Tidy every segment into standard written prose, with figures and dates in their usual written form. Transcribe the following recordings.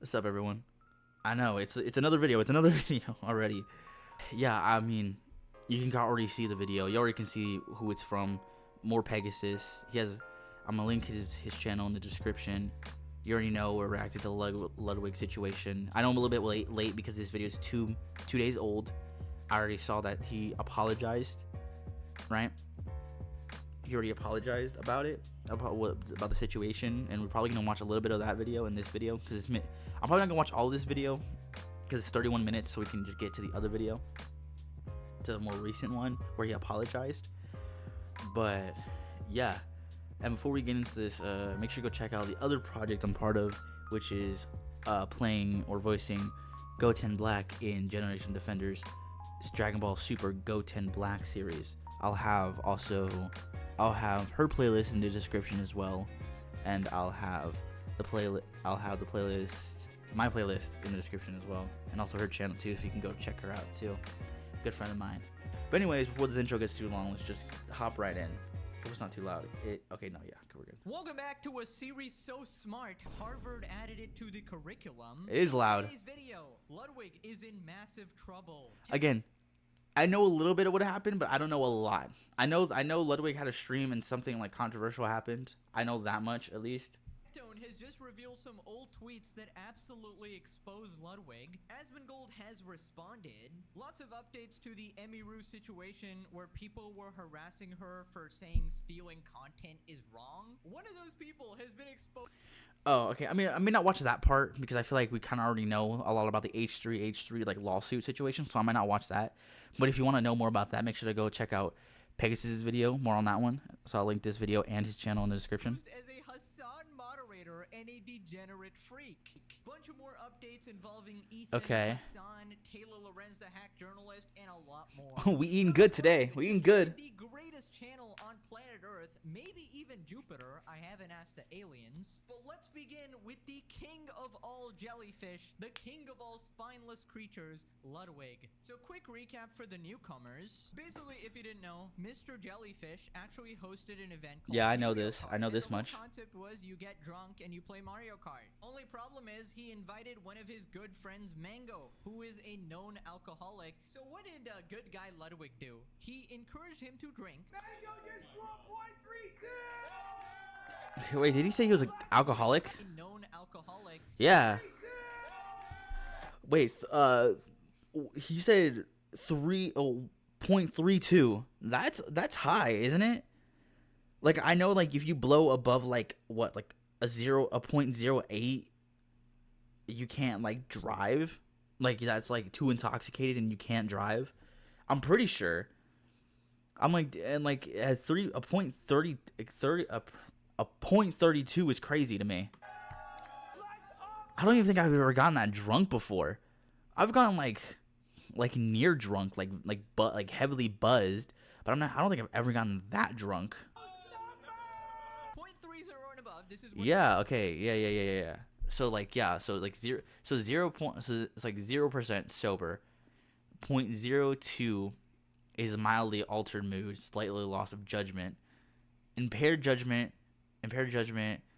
What's up, everyone? I know it's another video. It's another video already. Yeah, I mean, you can already see the video. You already can see who it's from. More Pegasus. He has. I'm gonna link his channel in the description. You already know we're reacting to the Ludwig situation. I know I'm a little bit late because this video is two days old. I already saw that he apologized, right? He already apologized about it, about the situation, and we're probably gonna watch a little bit of that video in this video because I'm probably not gonna watch all of this video because it's 31 minutes, so we can just get to the other video, to the more recent one where he apologized. But yeah, and before we get into this, make sure you go check out the other project I'm part of, which is playing or voicing Goten Black in Generation Defenders' Dragon Ball Super Goten Black series. I'll have her playlist in the description as well, and I'll have the playlist, my playlist, in the description as well, and also her channel too, so you can go check her out too. Good friend of mine. But anyways, before this intro gets too long, let's just hop right in. Hope it's not too loud. Okay, no, yeah, we're good. Welcome back to a series so smart, Harvard added it to the curriculum. It is loud. Today's video, Ludwig is in massive trouble. Again, I know a little bit of what happened, but I don't know a lot. I know Ludwig had a stream and something like controversial happened. I know that much at least. Tone has just revealed some old tweets that absolutely expose Ludwig. Asmongold has responded. Lots of updates to the Emiru situation where people were harassing her for saying stealing content is wrong. One of those people has been exposed. Oh, okay. I mean, I may not watch that part because I feel like we kind of already know a lot about the H3 like lawsuit situation, so I might not watch that. But if you want to know more about that, make sure to go check out Pegasus' video, more on that one. So I'll link this video and his channel in the description. As a Hassan moderator and a degenerate freak. Bunch of more updates involving Ethan, Okay. Hassan, Taylor Lorenz, the hack journalist, and a lot more. We eating good today. We eating good. The greatest channel on planet Earth, maybe even Jupiter. I haven't asked the aliens. But let's begin with the king of all jellyfish, the king of all spineless creatures, Ludwig. So quick recap for the newcomers. Basically, if you didn't know, Mr. Jellyfish actually hosted an event called Yeah, I know Mario this. Kart, I know and this the whole much. concept was you get drunk and you play Mario Kart. Only problem is he invited one of his good friends, Mango, who is a known alcoholic. So what did good guy Ludwig do? He encouraged him to drink. Mango just 1.32! Wait, did he say he was an alcoholic? A known alcoholic. Yeah. Wait, he said 0.32. That's high, isn't it? Like, I know, like, if you blow above, like, what, like a 0.08, you can't, like, drive. Like, that's, like, too intoxicated and you can't drive. I'm pretty sure. I'm like, and like at 0.32 is crazy to me. I don't even think I've ever gotten that drunk before. I've gotten like near drunk, like heavily buzzed, but I don't think I've ever gotten that drunk. 0.30 and above. This is what Yeah. Okay. Yeah. So like, yeah. So like zero. So 0. So it's like 0% sober. 0.02 is mildly altered mood, slightly loss of judgment, impaired judgment,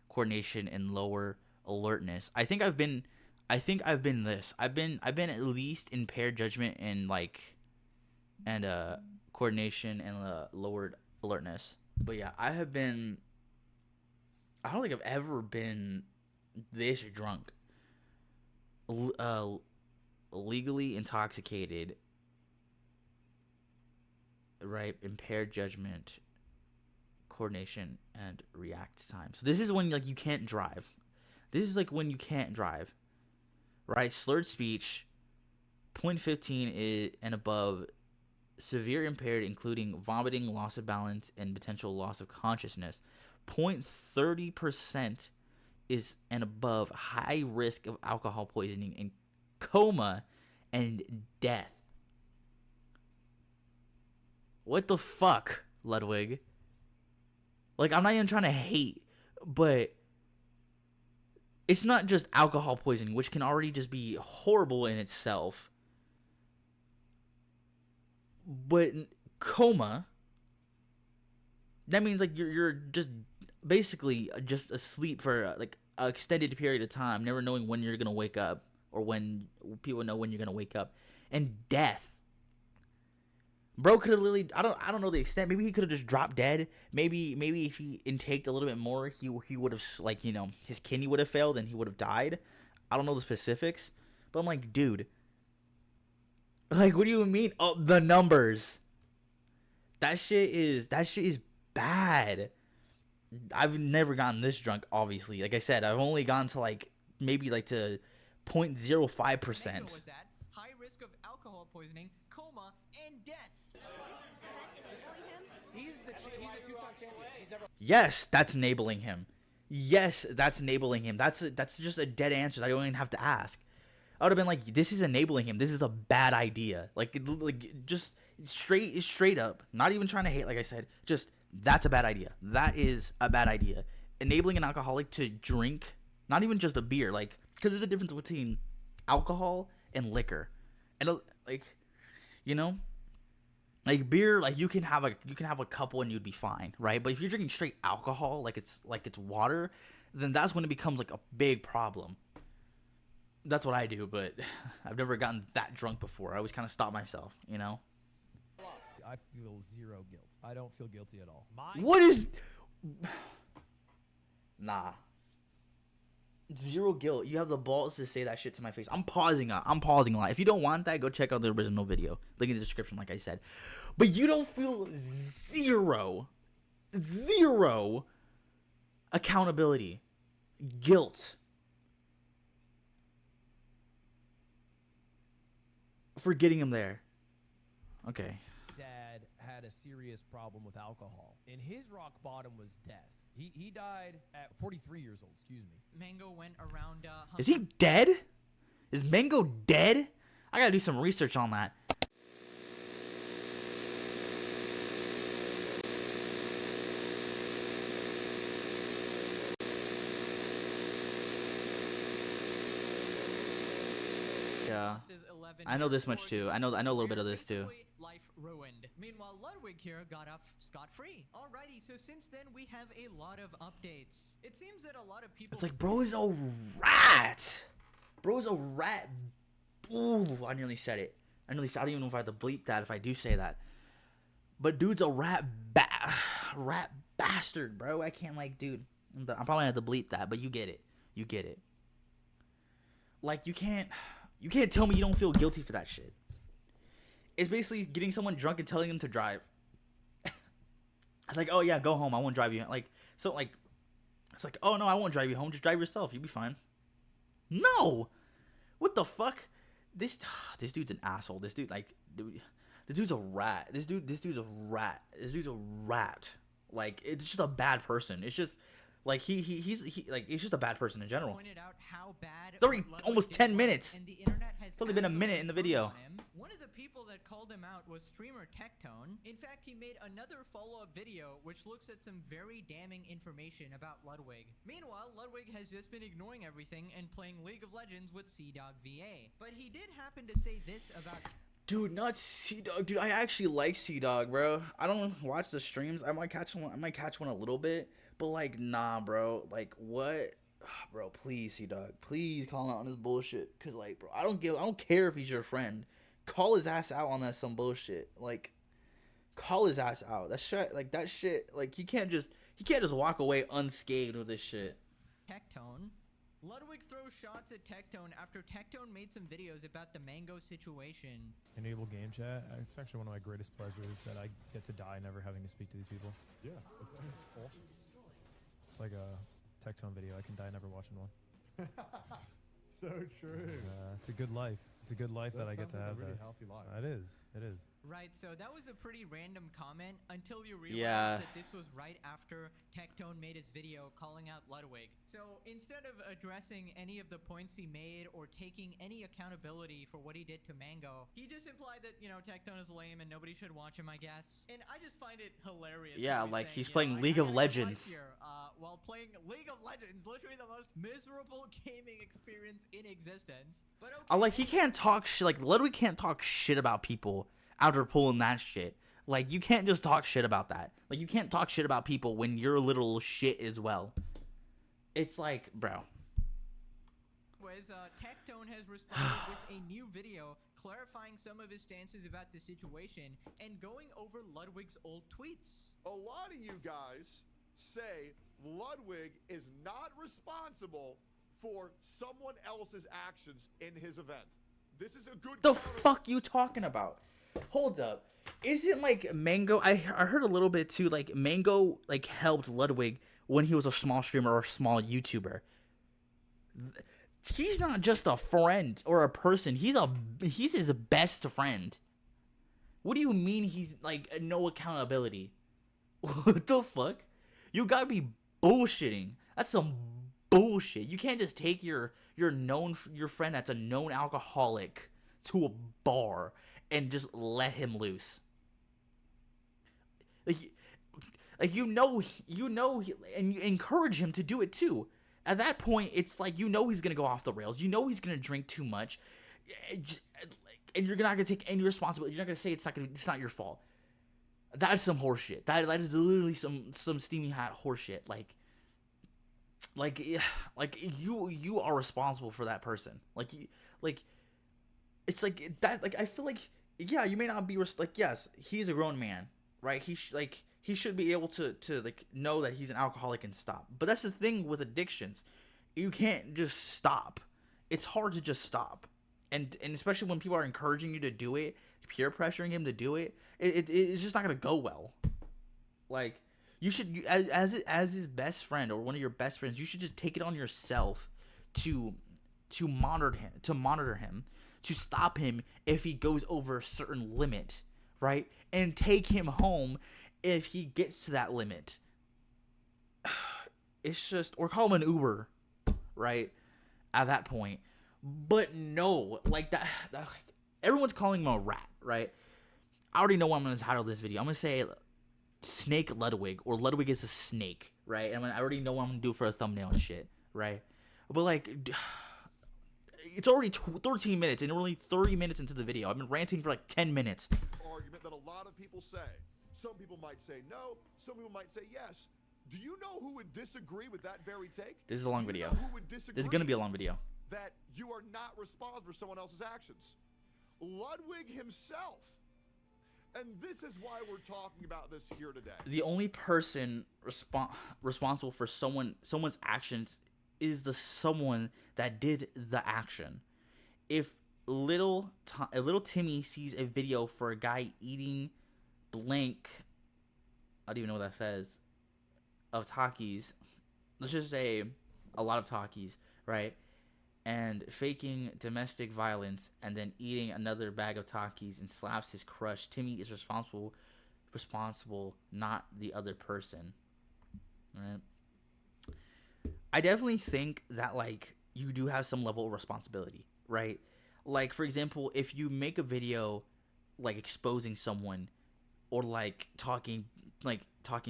coordination, and lower alertness. I think I've been this. I've been at least impaired judgment and coordination and lowered alertness. But yeah, I don't think I've ever been this drunk. Legally intoxicated, right? Impaired judgment, coordination, and react time. So this is when like you can't drive. This is like when you can't drive, right? Slurred speech, 0.15 is and above. Severe impaired, including vomiting, loss of balance, and potential loss of consciousness. 0.30% is and above. High risk of alcohol poisoning and coma and death. What the fuck, Ludwig? Like, I'm not even trying to hate, but it's not just alcohol poisoning, which can already just be horrible in itself. But coma, that means like you're just basically just asleep for like an extended period of time, never knowing when you're gonna wake up or when people know when you're gonna wake up, and death. Bro could have literally, I don't know the extent. Maybe he could have just dropped dead. Maybe if he intaked a little bit more, he would have, like, you know, his kidney would have failed and he would have died. I don't know the specifics, but I'm like, dude, like, what do you mean? Oh, the numbers. That shit is bad. I've never gotten this drunk, obviously. Like I said, I've only gone to like maybe like to 0.05%. Was at high risk of alcohol poisoning, coma, and death. He's the two-time champion. He's never. Yes, that's enabling him. Yes, that's enabling him. That's just a dead answer. I don't even have to ask. I would have been like, this is enabling him. This is a bad idea. Like just straight up. Not even trying to hate. Like I said, just that's a bad idea. That is a bad idea. Enabling an alcoholic to drink, not even just a beer, like, because there's a difference between alcohol and liquor, and like, you know, like beer, like you can have a couple and you'd be fine, right? But if you're drinking straight alcohol, like it's water, then that's when it becomes like a big problem. That's what I do, but I've never gotten that drunk before. I always kind of stop myself, you know. I feel zero guilt. I don't feel guilty at all. What is? Nah. Zero guilt. You have the balls to say that shit to my face. I'm pausing a lot. If you don't want that, go check out the original video. Link in the description, like I said. But you don't feel zero accountability, guilt for getting him there. Okay. Dad had a serious problem with alcohol, and his rock bottom was death. He died at 43 years old, excuse me. Mango went around. Is he dead? Is Mango dead? I gotta do some research on that. Yeah, I know this much too. I know a little bit of this too. Life ruined. Meanwhile, Ludwig here got off scot-free. Alrighty, so since then we have a lot of updates. It seems that a lot of people. It's like, bro is a rat. Bro is a rat. Ooh, I nearly said it. I don't even know if I have to bleep that if I do say that. But dude's a rat bastard, bro. I can't, like, dude. I'm probably gonna have to bleep that, but you get it. You get it. Like, you can't tell me you don't feel guilty for that shit. It's basically getting someone drunk and telling them to drive. It's like, oh yeah, go home. I won't drive you. Like, so like, it's like, oh no, I won't drive you home. Just drive yourself. You'll be fine. No, what the fuck? This dude's an asshole. This dude, like, this dude's a rat. This dude's a rat. This dude's a rat. Like, it's just a bad person. It's just. Like he's just a bad person in general. Pointed out how bad it's already almost 10 minutes. And the internet has it's only been a minute in the video. One of the people that called him out was streamer Tectone. In fact, he made another follow-up video which looks at some very damning information about Ludwig. Meanwhile, Ludwig has just been ignoring everything and playing League of Legends with CDog VA. But he did happen to say this about. Dude, not CDog. Dude, I actually like CDog, bro. I don't watch the streams. I might catch one. I might catch one a little bit. But, like, nah, bro. Like, what? Bro, please, CDog. Please call him out on this bullshit. Because, like, bro, I don't care if he's your friend. Call his ass out on that some bullshit. Like, call his ass out. That shit, like, he can't just walk away unscathed with this shit. Tectone. Ludwig throws shots at Tectone after Tectone made some videos about the Mango situation. Enable game chat. It's actually one of my greatest pleasures that I get to die never having to speak to these people. Yeah, it's awesome. It's like a Tectone video. I can die never watching one. So true. It's a good life. It's a good life that I get to sounds like have. a really that. healthy life. It is. It is. Right, so that was a pretty random comment until you realized that this was right after Tectone made his video calling out Ludwig. So instead of addressing any of the points he made or taking any accountability for what he did to Mango, he just implied that, you know, Tectone is lame and nobody should watch him, I guess. And I just find it hilarious. Yeah, he's like saying, he's you playing know, League of Legends. Here, while playing League of Legends, literally the most miserable gaming experience in existence. But okay, Like, he can't talk shit. Like, Ludwig can't talk shit about people after pulling that shit. Like, you can't just talk shit about that. Like, you can't talk shit about people when you're a little shit as well. It's like, bro, anyways, Tectone has responded with a new video clarifying some of his stances about the situation and going over Ludwig's old tweets. A lot of you guys say Ludwig is not responsible for someone else's actions in his event. This is a good The fuck you talking about? Hold up. Isn't like Mango? I heard a little bit too. Like Mango like helped Ludwig when he was a small streamer or a small YouTuber. He's not just a friend or a person. He's his best friend. What do you mean he's like no accountability? What the fuck? You gotta be bullshitting. That's some bullshit. You can't just take your friend that's a known alcoholic to a bar and just let him loose. Like you know, and you encourage him to do it too. At that point, it's like he's gonna go off the rails. He's gonna drink too much, and you're not gonna take any responsibility. You're not gonna say it's not your fault. That's some horseshit. That is literally some steamy hot horseshit. Like you are responsible for that person. It's like that. Like I feel like yeah, you may not be yes, he's a grown man, right? He should be able to like know that he's an alcoholic and stop. But that's the thing with addictions. You can't just stop. It's hard to just stop. And especially when people are encouraging you to do it, peer pressuring him to do it, it's just not going to go well. Like you should as his best friend or one of your best friends, you should just take it on yourself to monitor him, to stop him if he goes over a certain limit, right? And take him home if he gets to that limit. It's just, or call him an Uber, right? At that point. But no, like that everyone's calling him a rat, right? I already know what I'm going to title this video. I'm going to say Snake Ludwig, or Ludwig is a snake, right? And I already know what I'm going to do for a thumbnail and shit, right? But like, it's already 13 minutes and we're only 30 minutes into the video. I've been ranting for like 10 minutes. Argument that a lot of people say. Some people might say no, some people might say yes. Do you know who would disagree with that very take? This is a long Do you video. know who would disagree? This is going to be a long video. That you are not responsible for someone else's actions. Ludwig himself. And this is why we're talking about this here today. The only person responsible for someone's actions is the someone that did the action. If little Timmy sees a video for a guy eating blank, I don't even know what that says, of Takis, let's just say a lot of Takis, right? And faking domestic violence and then eating another bag of Takis and slaps his crush, Timmy is responsible, not the other person, right? I definitely think that like you do have some level of responsibility, right? Like for example, if you make a video like exposing someone or like talking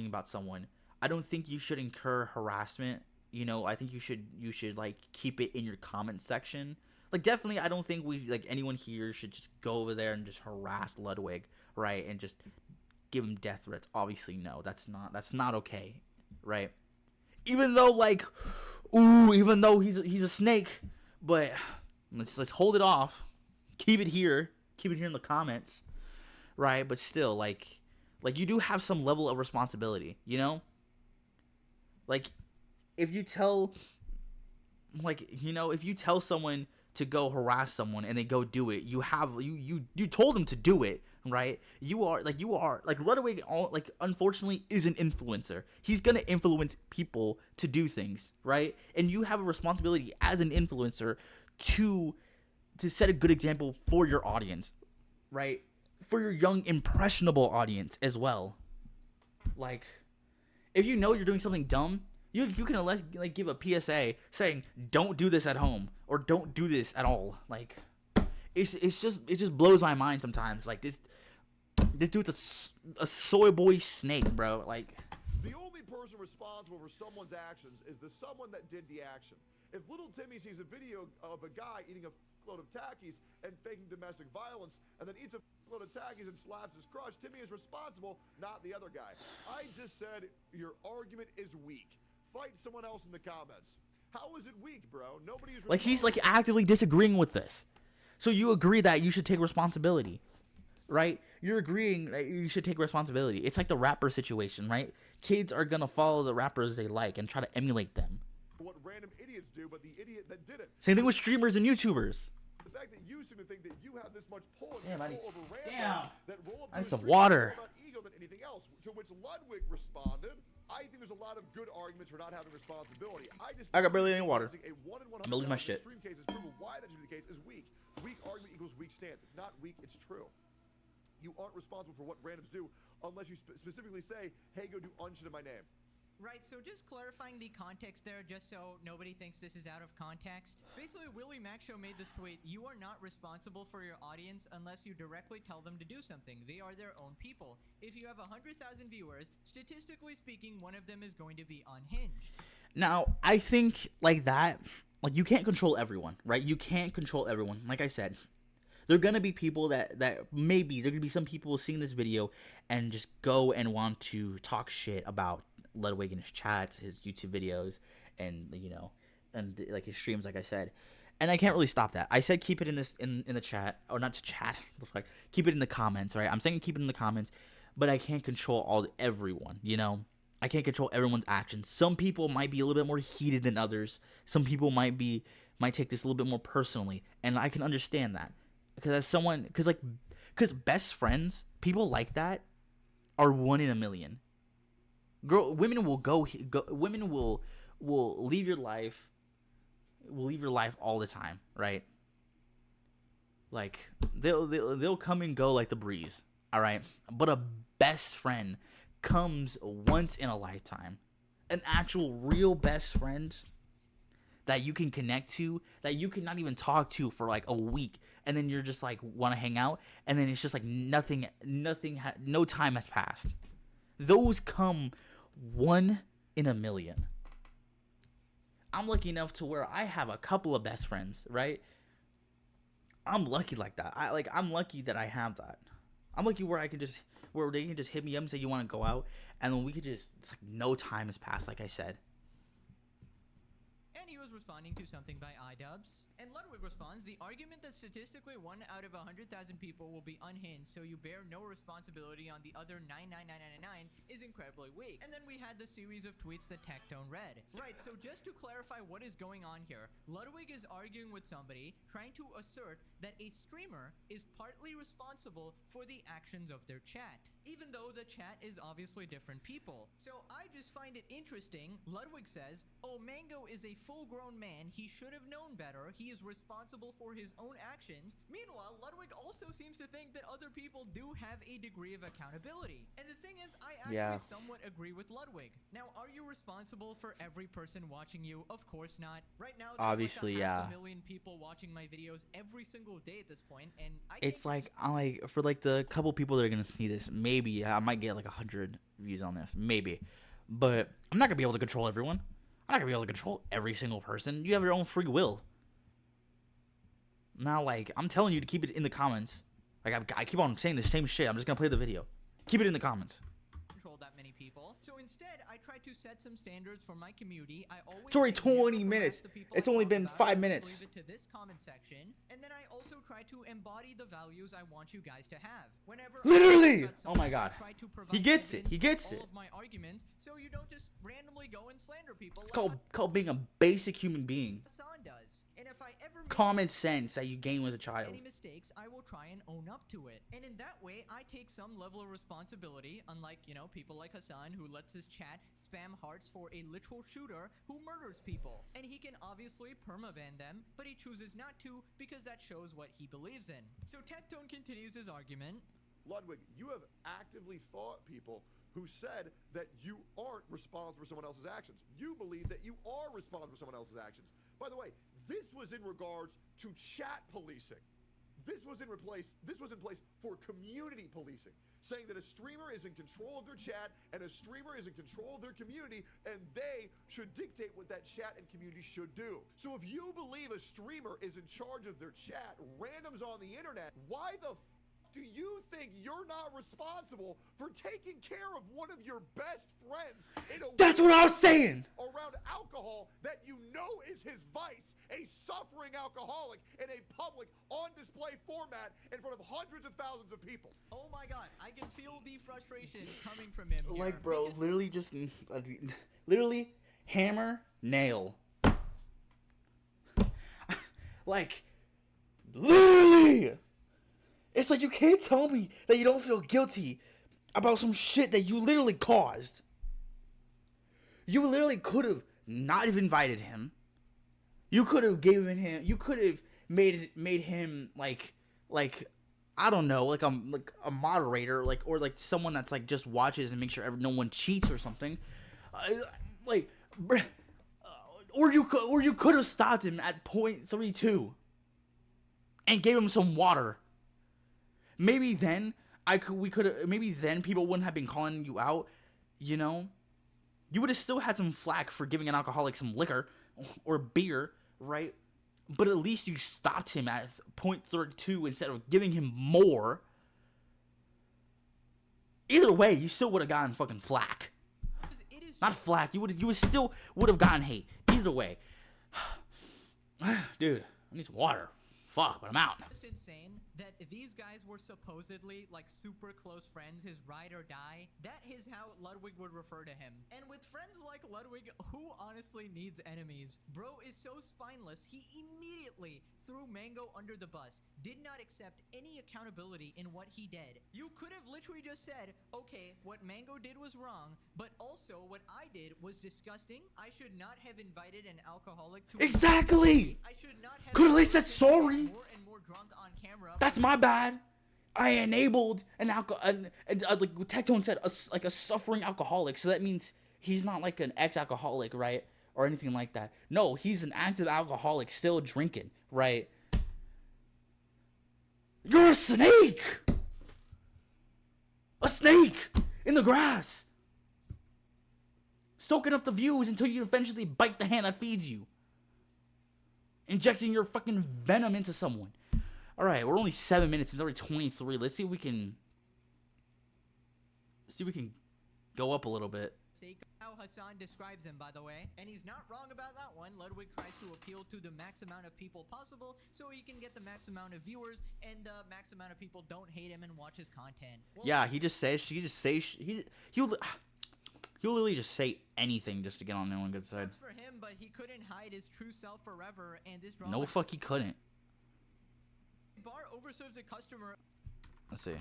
about someone, I don't think you should incur harassment. You know, I think you should like keep it in your comment section. Like definitely, I don't think anyone here should just go over there and just harass Ludwig, right? And just give him death threats. Obviously, no, that's not okay, right? Even though he's a snake, but let's hold it off. Keep it here in the comments, right? But still, like you do have some level of responsibility, you know? Like if you tell someone to go harass someone and they go do it, you told them to do it, right? You are Ludwig, unfortunately is an influencer. He's gonna influence people to do things, right? And you have a responsibility as an influencer to set a good example for your audience, right? For your young impressionable audience as well. Like if you know you're doing something dumb, you can like give a PSA saying don't do this at home or don't do this at all. Like it just blows my mind sometimes. Like this dude's a soy boy snake, bro. Like the only person responsible for someone's actions is the someone that did the action. If little Timmy sees a video of a guy eating a load of Takis and faking domestic violence and then eats a load of Takis and slaps his crush, Timmy is responsible, not the other guy. I just said your argument is weak. Fight someone else in the comments. How is it weak, bro? Nobody's Like, he's like actively disagreeing with this. So you agree that you should take responsibility, right? You're agreeing that you should take responsibility. It's like the rapper situation, right? Kids are gonna follow the rappers they like and try to emulate them. what random idiots do, but the idiot that did it. Same thing with streamers and YouTubers. The fact that you seem to think that you have this much pull and Damn, I control over random damn. that roll up I to need a some stream water. more about ego than anything else. To which Ludwig responded, "I think there's a lot of good arguments for not having responsibility. I got barely any water. A 1 in I'm gonna lose my 100,000 shit. extreme cases prove why that should be the case is weak. Weak argument equals weak stance. It's not weak. It's true. You aren't responsible for what randoms do unless you specifically say, hey, go do unshit in my name." Right, so just clarifying the context there, just so nobody thinks this is out of context. Basically, Willie Mac Show made this tweet: "You are not responsible for your audience unless you directly tell them to do something. They are their own people. If you have 100,000 viewers, statistically speaking, one of them is going to be unhinged." Now, I think like that, like you can't control everyone, right? You can't control everyone. Like I said, there are gonna be people that maybe there gonna be some people seeing this video and just go and want to talk shit about Ludwig and his chats, his YouTube videos, and and like his streams, like I said. And I can't really stop that. I said keep it in this in the chat, or not to chat. Keep it in the comments, right? I'm saying keep it in the comments, but I can't control everyone. I can't control everyone's actions. Some people might be a little bit more heated than others. Some people might take this a little bit more personally, and I can understand that because best friends, people like that, are 1 in a million. Women will women will leave your life. Will leave your life all the time, right? Like they'll come and go like the breeze, all right? But a best friend comes once in a lifetime. An actual real best friend that you can connect to, that you can not even talk to for like a week, and then you're just like want to hang out, and then it's just like no time has passed. Those come 1 in a million. I'm lucky enough to where I have a couple of best friends, right? I'm lucky like that. I'm lucky that I have that. I'm lucky where they can just hit me up and say you want to go out, and then we could just, it's like no time has passed, like I said. And he was responding to something by iDubbbz. And Ludwig responds: "The argument that statistically 1 out of 100,000 people will be unhinged, so you bear no responsibility on the other 99999 is incredibly weak." And then we had the series of tweets that Tectone read. Right, so just to clarify what is going on here, Ludwig is arguing with somebody, trying to assert that a streamer is partly responsible for the actions of their chat, even though the chat is obviously different people. So I just find it interesting. Ludwig says, "Oh, Mango is a full-grown man. He should have known better. He is responsible for his own actions." Meanwhile, Ludwig also seems to think that other people do have a degree of accountability. And the thing is, I actually somewhat agree with Ludwig. Now, are you responsible for every person watching you? Of course not. Right now, there's Obviously, like yeah. 500,000 people watching my videos every single day at this point, and It's like for like the couple people that are gonna see this, maybe I might get like 100 views on this, maybe, but I'm not gonna be able to control everyone. I'm not gonna be able to control every single person. You have your own free will. Now, like, I'm telling you to keep it in the comments. Like, I keep on saying the same shit. I'm just gonna play the video. Keep it in the comments. control that many people. So instead, I try to set some standards for my community. I always It's already say never 20 harass minutes. the people It's I only talk been about. 5 I just minutes. Leave it to this comment section, and then I also try to embody the values I want you guys to have. Whenever Literally! I talk about Oh my something, God. I try to He provide gets it. evidence He for gets all it. of my arguments, so you don't just randomly go and slander people. It's like called being a basic human being. Hassan does. And if I ever make Common sense that you gain as a child. any mistakes, I will try and own up to it. And in that way, I take some level of responsibility, unlike, people like Hassan who lets his chat spam hearts for a literal shooter who murders people. And he can obviously permaban them, but he chooses not to because that shows what he believes in. So Tectone continues his argument. Ludwig, you have actively fought people who said that you aren't responsible for someone else's actions. You believe that you are responsible for someone else's actions. By the way, this was in regards to chat policing. This was in place for community policing, saying that a streamer is in control of their chat and a streamer is in control of their community, and they should dictate what that chat and community should do. So if you believe a streamer is in charge of their chat, randoms on the internet, why the do you think you're not responsible for taking care of one of your best friends in a That's what I was saying. around alcohol that you know is his vice, a suffering alcoholic in a public on display format in front of hundreds of thousands of people? Oh my god, I can feel the frustration coming from him here. Like, bro, because- literally just, literally hammer, nail. Like, literally. It's like, you can't tell me that you don't feel guilty about some shit that you literally caused. You literally could have not have invited him. You could have given him, you could have made him like I don't know, like a moderator, like, or like someone that's like just watches and makes sure no one cheats or something. Or you could have stopped him at .32 and gave him some water. Maybe then maybe then people wouldn't have been calling you out, you know? You would have still had some flack for giving an alcoholic some liquor or beer, right? But at least you stopped him at .32 instead of giving him more. Either way, you still would have gotten fucking flack. it is Not flack. You still would have gotten hate. Either way. Dude, I need some water. Fuck, but I'm out. just insane that these guys were supposedly like super close friends, his ride or die. That is how Ludwig would refer to him. And with friends like Ludwig, who honestly needs enemies? Bro is so spineless, he immediately threw Mango under the bus, did not accept any accountability in what he did. You could have literally just said, okay, what Mango did was wrong, but also what I did was disgusting. I should not have invited an alcoholic to Exactly! I should not have Could at least said forced him to sorry. get more and more drunk on camera. That's my bad. I enabled an like Tectone said, a suffering alcoholic. So that means he's not like an ex-alcoholic, right? Or anything like that. No, he's an active alcoholic still drinking, right? You're a snake! A snake in the grass! Soaking up the views until you eventually bite the hand that feeds you. Injecting your fucking venom into someone. Alright, we're only 7 minutes. It's already 23. Let's see if we can go up a little bit. How Hassan describes him, by the way. And he's not wrong about that one. Ludwig tries to appeal to the max amount of people possible so he can get the max amount of viewers and the max amount of people don't hate him and watch his content. Well, Yeah, he'll literally just say anything just to get on anyone's good side. sucks for him, but he couldn't hide his true self forever, and this drama No, fuck, he couldn't. bar overserves a customer. Let's see.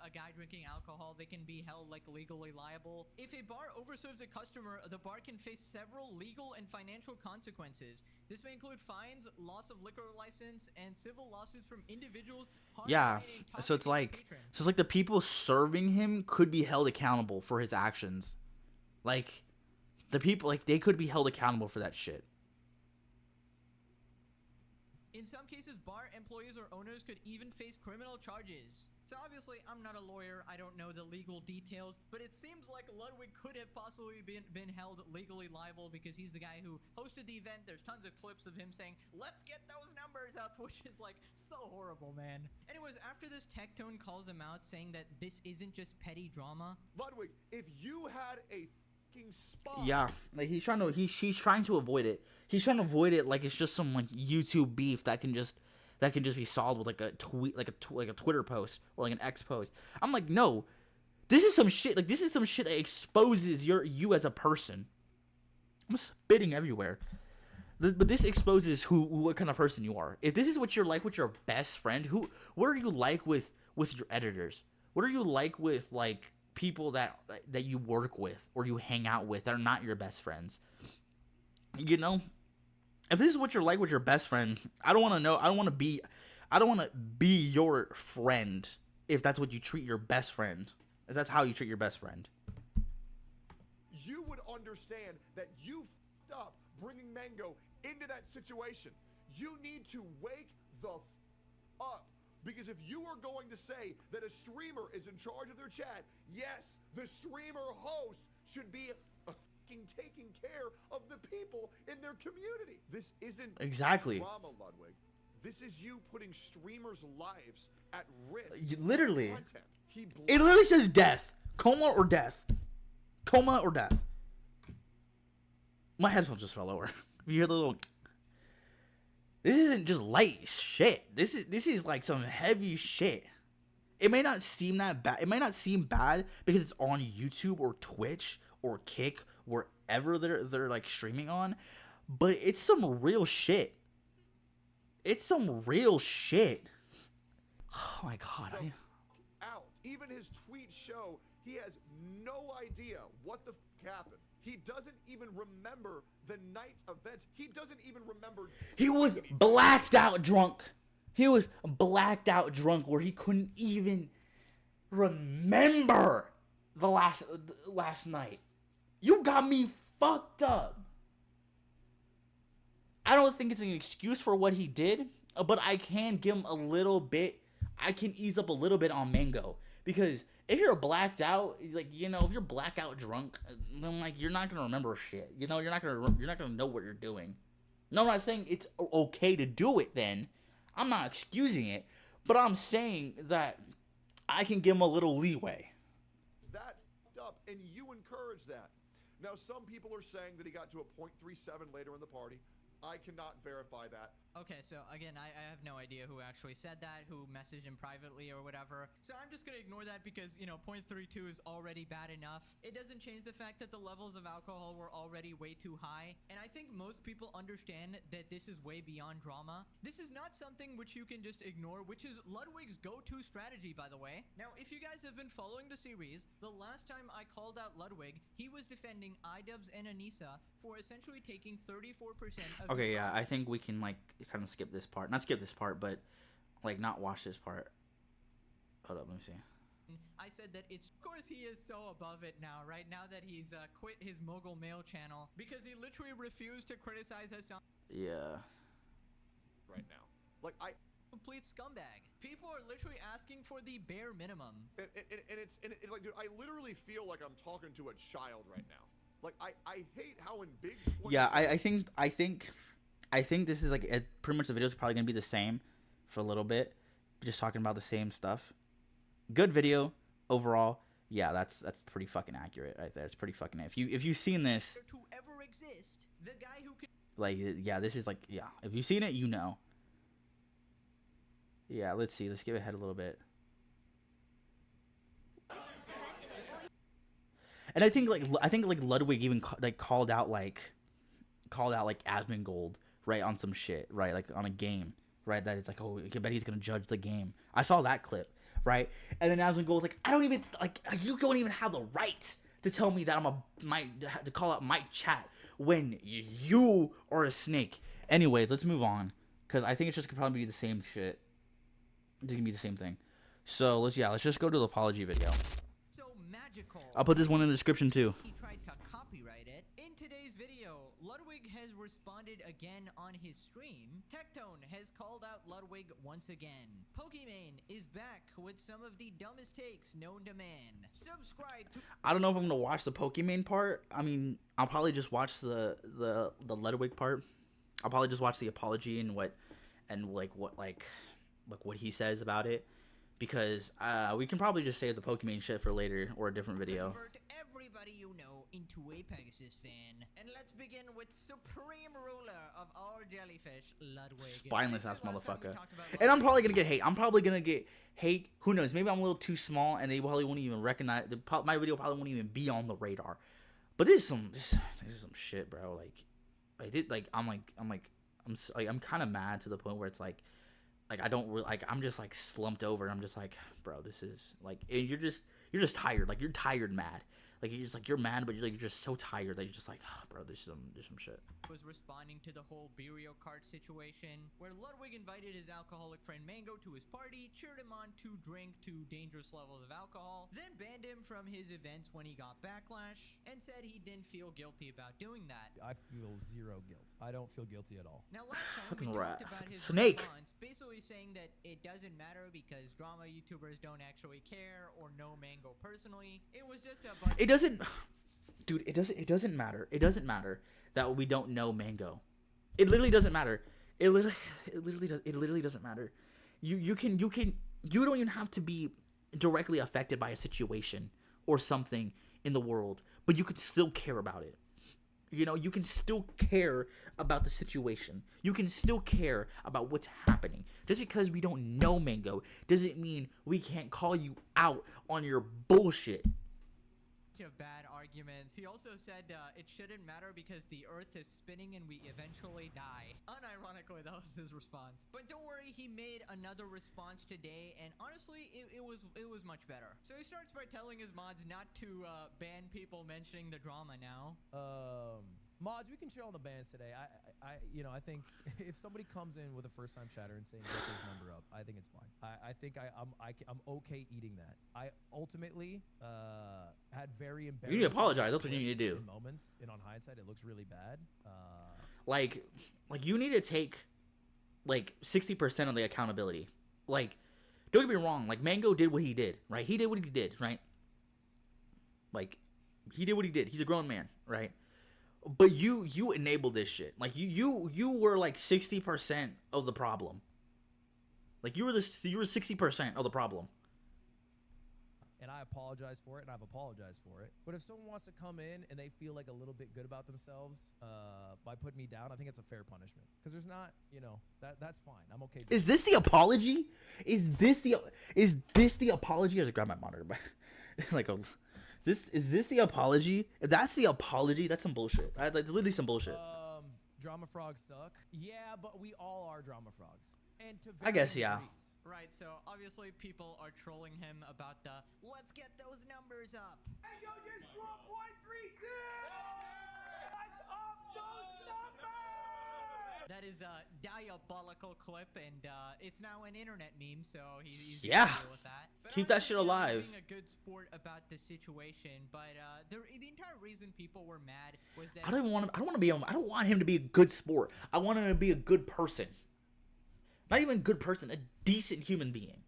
A guy drinking alcohol, they can be held like legally liable. If a bar overserves a customer, the bar can face several legal and financial consequences. This may include fines, loss of liquor license, and civil lawsuits from individuals. Yeah, so it's like the people serving him could be held accountable for his actions. Like, the people, like, they could be held accountable for that shit. In some cases, bar employees or owners could even face criminal charges. So obviously, I'm not a lawyer, I don't know the legal details, but it seems like Ludwig could have possibly been held legally liable because he's the guy who hosted the event. There's tons of clips of him saying, let's get those numbers up, which is like so horrible, man. Anyways, after this, Tectone calls him out saying that this isn't just petty drama. Ludwig, if you had a fucking spot. Yeah, like he's trying to avoid it. He's trying to avoid it like it's just some like YouTube beef that can just be solved with like a tweet, like a Twitter post or like an X post. I'm like, no, this is some shit. Like, this is some shit that exposes you as a person. I'm spitting everywhere. But this exposes what kind of person you are. If this is what you're like with your best friend, what are you like with your editors? What are you like with like people that you work with or you hang out with that are not your best friends? You know, if this is what you're like with your best friend, I don't want to know. I don't want to be your friend if that's what you treat your best friend. If that's how you treat your best friend. You would understand that you f***ed up bringing Mango into that situation. You need to wake the f*** up. Because if you are going to say that a streamer is in charge of their chat, yes, the streamer host should be fucking taking care of the people in their community. This isn't Exactly drama, Ludwig. This is you putting streamers' lives at risk. Literally. Content. It literally says death. Coma or death. Coma or death. My headphones just fell over. You hear the little... This isn't just light shit. This is like some heavy shit. It may not seem that bad. It might not seem bad because it's on YouTube or Twitch or Kick, wherever they're like streaming on, but it's some real shit. It's some real shit. Oh my god. Out. Even his tweets show he has no idea what the happened. He doesn't even remember the night's events. He doesn't even remember. He was blacked out drunk. He was blacked out drunk where he couldn't even remember the last night. You got me fucked up. I don't think it's an excuse for what he did, but I can give him a little bit. I can ease up a little bit on Mango, because if you're blacked out, like, you know, if you're blackout drunk, then like you're not gonna remember shit. You know, you're not gonna know what you're doing. No, I'm not saying it's okay to do it. Then I'm not excusing it, but I'm saying that I can give him a little leeway. That fucked up, and you encourage that. Now, some people are saying that he got to a .37 later in the party. I cannot verify that. Okay, so again, I have no idea who actually said that, who messaged him privately or whatever. So I'm just gonna ignore that because, you know, .32 is already bad enough. It doesn't change the fact that the levels of alcohol were already way too high. And I think most people understand that this is way beyond drama. This is not something which you can just ignore, which is Ludwig's go-to strategy, by the way. Now, if you guys have been following the series, the last time I called out Ludwig, he was defending iDubbbz and Anissa for essentially taking 34% of... Okay, yeah, I think we can like kind of skip this part. Not skip this part, but like not watch this part. Hold up, let me see. I said that it's, of course he is so above it now, right? Now that he's quit his Mogul Mail channel because he literally refused to criticize Hassan. Yeah. Right now. Like, Complete scumbag. People are literally asking for the bare minimum. And it's like, dude, I literally feel like I'm talking to a child right now. Like, I hate how in big... Yeah, I think this is like pretty much the video is probably gonna be the same for a little bit, just talking about the same stuff. Good video overall. Yeah, that's pretty fucking accurate right there. It's pretty fucking. If you've seen this, To ever exist, the guy who can... like, yeah, this is like, yeah. If you've seen it, you know. Yeah, let's see. Let's skip ahead a little bit. And I think like Ludwig even called out Asmongold, right, on some shit, right, like on a game, right, that it's like, oh, I bet he's gonna judge the game. I saw that clip, right, and then Asmongold's like, I don't even like, you don't even have the right to tell me that to call out my chat when you are a snake. Anyways, let's move on, because I think it's just gonna probably be the same shit. It's gonna be the same thing. So let's just go to the apology video. So magical. I'll put this one in the description too. He tried to copyright it. In today's video, Ludwig has responded again on his stream. Tectone has called out Ludwig once again. Pokimane is back with some of the dumbest takes known to man. Subscribe to... I don't know if I'm gonna watch the Pokimane part. I mean, I'll probably just watch the Ludwig part. I'll probably just watch the apology and what he says about it, because we can probably just save the Pokimane shit for later or a different video. Convert everybody you know into a Pegasus fan. And let's begin with supreme ruler of all jellyfish, Ludwig. Spineless ass Last time we motherfucker. talked about And I'm Ludwig. probably gonna get hate. I'm probably gonna get hate. Who knows? Maybe I'm a little too small, and they probably won't even recognize. My video probably won't even be on the radar. But this is some shit, bro. I'm kind of mad to the point where it's like I don't really, like, I'm just like slumped over. I'm just like, bro, this is like, you're just tired. Like, you're tired mad. Like, you're just like, you're mad, but you're just so tired that you're just like, oh, bro, there's some shit. Was responding to the whole Burial Cart situation, where Ludwig invited his alcoholic friend Mango to his party, cheered him on to drink to dangerous levels of alcohol, then banned him from his events when he got backlash, and said he didn't feel guilty about doing that. I feel zero guilt. I don't feel guilty at all. Now, last time Fucking we rat. talked about his Snake. response, basically saying that it doesn't matter because drama YouTubers don't actually care or know Mango personally. It was just a bunch. It doesn't, dude. It doesn't matter. It doesn't matter that we don't know Mango. It literally doesn't matter. It literally doesn't matter. You don't even have to be directly affected by a situation or something in the world, but you can still care about it. You know, you can still care about the situation. You can still care about what's happening. Just because we don't know Mango doesn't mean we can't call you out on your bullshit. Of bad arguments. He also said it shouldn't matter because the earth is spinning and we eventually die. Unironically, that was his response. But don't worry, he made another response today, and honestly, it was much better. So he starts by telling his mods not to ban people mentioning the drama now. Mods, we can chill on the bans today. I think if somebody comes in with a first-time chatter and saying get his number up, I think it's fine. I think I'm okay eating that. I ultimately had very embarrassing. You need to apologize. That's what you need to do. In moments, and on hindsight, it looks really bad. Like you need to take like 60% of the accountability. Like, don't get me wrong. Like, Mango did what he did, right? He did what he did, right? Like, he did what he did. He's a grown man, right? But you enabled this shit. Like you were like 60% of the problem. Like you were 60% of the problem. And I apologize for it, and I've apologized for it. But if someone wants to come in and they feel like a little bit good about themselves by putting me down, I think it's a fair punishment. Because there's not, that's fine. I'm okay. Is this the apology? Is this the apology? I just grab my monitor, but like Is this the apology? If that's the apology, that's some bullshit. It's literally some bullshit. Drama frogs suck. Yeah, but we all are drama frogs. And to I guess, yeah. degrees. Right, so obviously people are trolling him about the let's get those numbers up. Hey, yo, just 1.32! Let's up those numbers! That is a diabolical clip, and it's now an internet meme, so he's Yeah. deal with that. But Keep that honestly, shit alive. Being a good sport about the situation, but the entire reason people were mad was that I don't want him to be a good sport. I want him to be a good person. Not even a good person, a decent human being.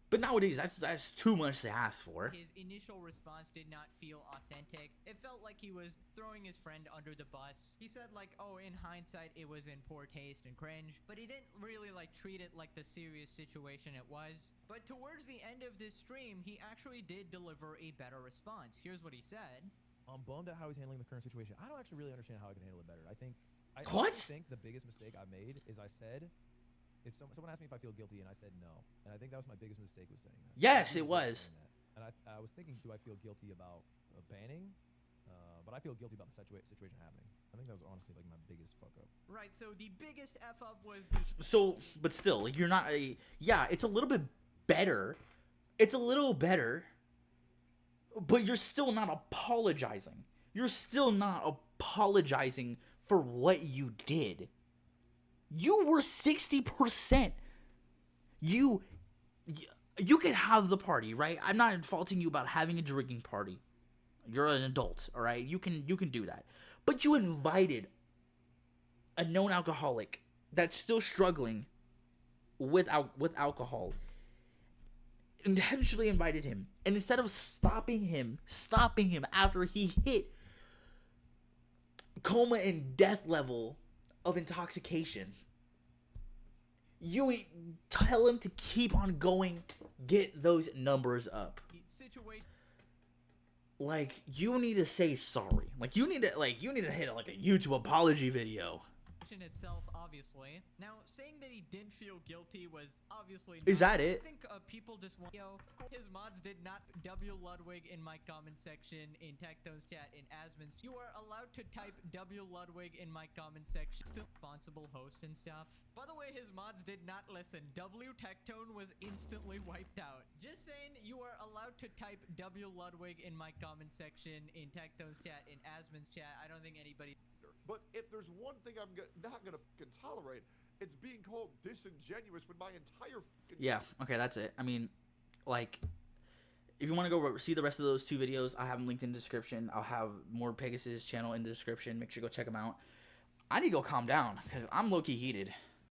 But nowadays, that's too much to ask for. his initial response did not feel authentic. It felt like he was throwing his friend under the bus. He said like, oh, in hindsight, it was in poor taste and cringe, but he didn't really like treat it like the serious situation it was. But towards the end of this stream, he actually did deliver a better response. Here's what he said. I'm bummed at how he's handling the current situation. I don't actually really understand how I can handle it better. I What? think the biggest mistake I made is I said, if someone asked me if I feel guilty, and I said no, and I think that was my biggest mistake was saying that. Yes, it was. And I was thinking, do I feel guilty about banning? But I feel guilty about the situation happening. I think that was honestly like my biggest fuck up. Right, so the biggest F up was the... So, but still, like, you're not a... Yeah, it's a little bit better. It's a little better. But you're still not apologizing. You're still not apologizing for what you did. You were 60%. You can have the party, right? I'm not faulting you about having a drinking party. You're an adult, all right? You can do that. But you invited a known alcoholic that's still struggling with alcohol. Intentionally invited him, and instead of stopping him after he hit coma and death level of intoxication, you tell him to keep on going, get those numbers up. situation... Like, you need to say sorry. Like, you need to hit like a YouTube apology video. itself, obviously. Now, saying that he didn't feel guilty was obviously Is not. that it? I think people just want... Yo, his mods did not... W Ludwig in my comment section, in Tectone's chat, in Asmon's. You are allowed to type W Ludwig in my comment section. Still responsible host and stuff. By the way, his mods did not listen. W Tectone was instantly wiped out. Just saying, you are allowed to type W Ludwig in my comment section, in Tectone's chat, in Asmon's chat. I don't think anybody... But if there's one thing I'm not gonna fucking tolerate, it's being called disingenuous when my entire fucking... Yeah, okay, that's it. I mean, like, if you want to go see the rest of those two videos, I have them linked in the description. I'll have more Pegasus channel in the description. Make sure you go check them out. I need to go calm down, because I'm low-key heated.